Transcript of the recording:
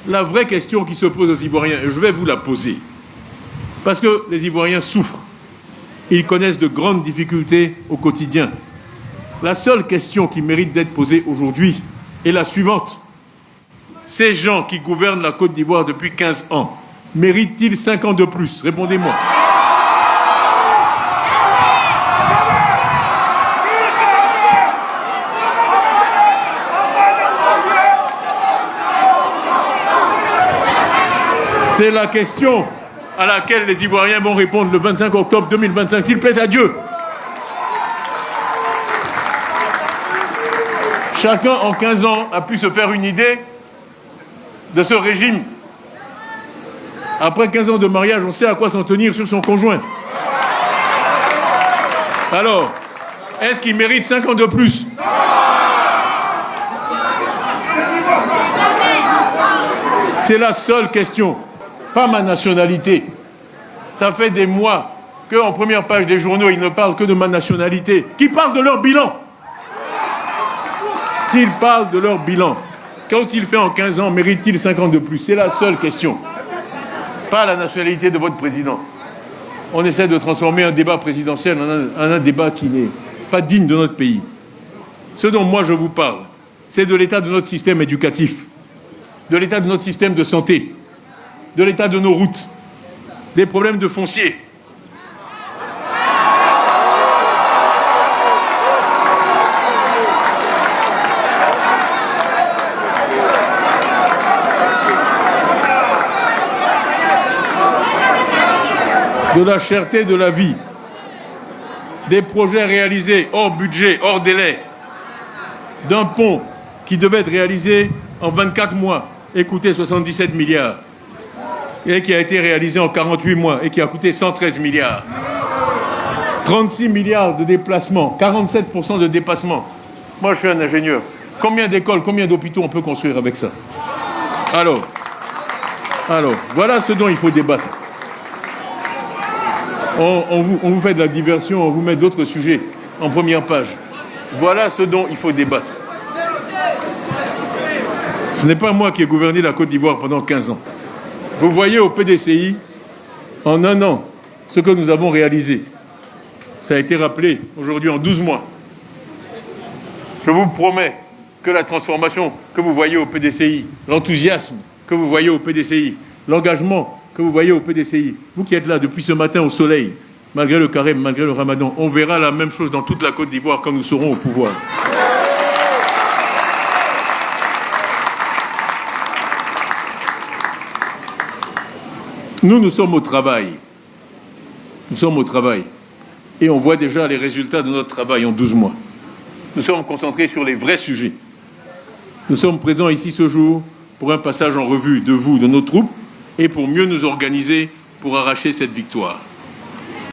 La vraie question qui se pose aux Ivoiriens, et je vais vous la poser, parce que les Ivoiriens souffrent, ils connaissent de grandes difficultés au quotidien. La seule question qui mérite d'être posée aujourd'hui est la suivante. Ces gens qui gouvernent la Côte d'Ivoire depuis 15 ans, méritent-ils 5 ans de plus? Répondez-moi. C'est la question à laquelle les Ivoiriens vont répondre le 25 octobre 2025, s'il plaît à Dieu. Chacun, en 15 ans, a pu se faire une idée de ce régime. Après 15 ans de mariage, on sait à quoi s'en tenir sur son conjoint. Alors, est-ce qu'il mérite 5 ans de plus? C'est la seule question. Pas ma nationalité. Ça fait des mois qu'en première page des journaux, ils ne parlent que de ma nationalité. Qu'ils parlent de leur bilan. Qu'ils parlent de leur bilan. Qu'ont-ils fait en 15 ans? Mérite-t-il 5 ans de plus? C'est la seule question. Pas la nationalité de votre président. On essaie de transformer un débat présidentiel en un débat qui n'est pas digne de notre pays. Ce dont moi je vous parle, c'est de l'état de notre système éducatif, de l'état de notre système de santé, de l'état de nos routes, des problèmes de foncier. De la cherté de la vie, des projets réalisés hors budget, hors délai, d'un pont qui devait être réalisé en 24 mois et coûter 77 milliards. Et qui a été réalisé en 48 mois et qui a coûté 113 milliards. 36 milliards de déplacements, 47% de dépassement. Moi, je suis un ingénieur. Combien d'écoles, combien d'hôpitaux on peut construire avec ça? Alors, voilà ce dont il faut débattre. On vous fait de la diversion, on vous met d'autres sujets en première page. Voilà ce dont il faut débattre. Ce n'est pas moi qui ai gouverné la Côte d'Ivoire pendant 15 ans. Vous voyez au PDCI, en 1 an, ce que nous avons réalisé. Ça a été rappelé aujourd'hui en 12 mois. Je vous promets que la transformation que vous voyez au PDCI, l'enthousiasme que vous voyez au PDCI, l'engagement que vous voyez au PDCI, vous qui êtes là depuis ce matin au soleil, malgré le carême, malgré le ramadan, on verra la même chose dans toute la Côte d'Ivoire quand nous serons au pouvoir. Nous sommes au travail. Nous sommes au travail. Et on voit déjà les résultats de notre travail en 12 mois. Nous sommes concentrés sur les vrais sujets. Nous sommes présents ici ce jour pour un passage en revue de vous, de nos troupes, et pour mieux nous organiser pour arracher cette victoire.